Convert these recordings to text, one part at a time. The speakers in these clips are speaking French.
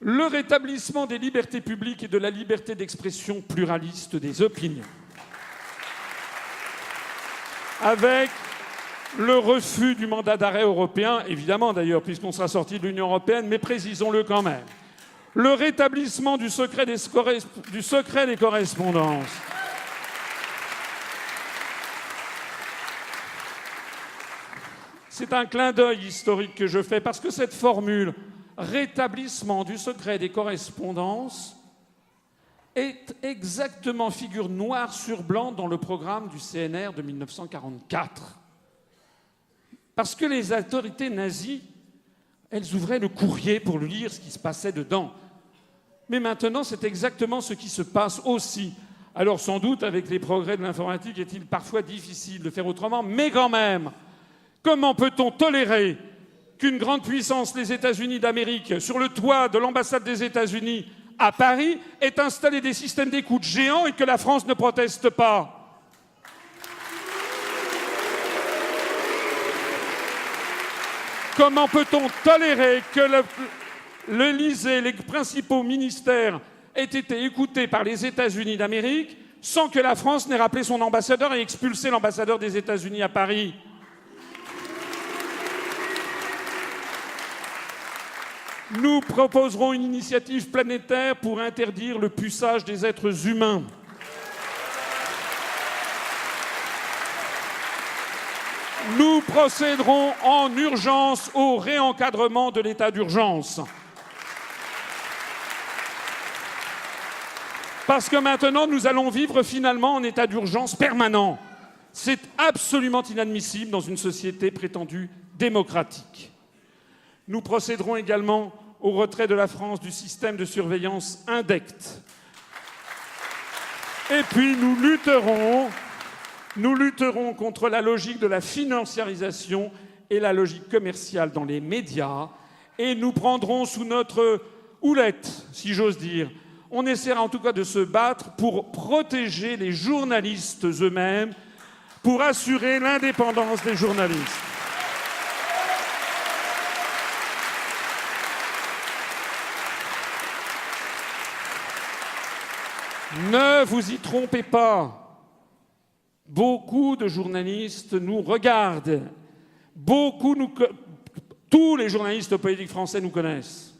le rétablissement des libertés publiques et de la liberté d'expression pluraliste des opinions, avec le refus du mandat d'arrêt européen, évidemment d'ailleurs, puisqu'on sera sorti de l'Union européenne, mais précisons-le quand même, le rétablissement du secret des correspondances, c'est un clin d'œil historique que je fais, parce que cette formule « rétablissement du secret des correspondances » est exactement figure noire sur blanc dans le programme du CNR de 1944. Parce que les autorités nazies, elles ouvraient le courrier pour lire ce qui se passait dedans. Mais maintenant, c'est exactement ce qui se passe aussi. Alors sans doute, avec les progrès de l'informatique, est-il parfois difficile de faire autrement, mais quand même, comment peut-on tolérer qu'une grande puissance, les États-Unis d'Amérique, sur le toit de l'ambassade des États-Unis à Paris, ait installé des systèmes d'écoute géants et que la France ne proteste pas? Comment peut-on tolérer que l'Élysée, les principaux ministères aient été écoutés par les États-Unis d'Amérique sans que la France n'ait rappelé son ambassadeur et expulsé l'ambassadeur des États-Unis à Paris? Nous proposerons une initiative planétaire pour interdire le puçage des êtres humains. Nous procéderons en urgence au réencadrement de l'état d'urgence. Parce que maintenant, nous allons vivre finalement en état d'urgence permanent. C'est absolument inadmissible dans une société prétendue démocratique. Nous procéderons également au retrait de la France du système de surveillance INDECT. Et puis nous lutterons contre la logique de la financiarisation et la logique commerciale dans les médias, et nous prendrons sous notre houlette, si j'ose dire. On essaiera en tout cas de se battre pour protéger les journalistes eux-mêmes, pour assurer l'indépendance des journalistes. Ne vous y trompez pas. Beaucoup de journalistes nous regardent. Tous les journalistes politiques français nous connaissent.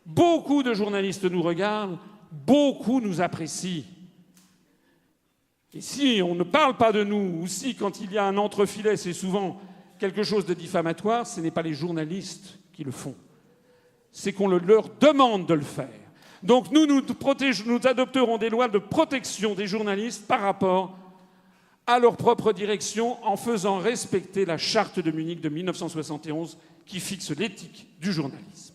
Beaucoup de journalistes nous regardent, beaucoup nous apprécient. Et si on ne parle pas de nous, ou si quand il y a un entrefilet, c'est souvent quelque chose de diffamatoire, ce n'est pas les journalistes qui le font. C'est qu'on leur demande de le faire. Donc nous adopterons des lois de protection des journalistes par rapport à leur propre direction en faisant respecter la charte de Munich de 1971 qui fixe l'éthique du journalisme.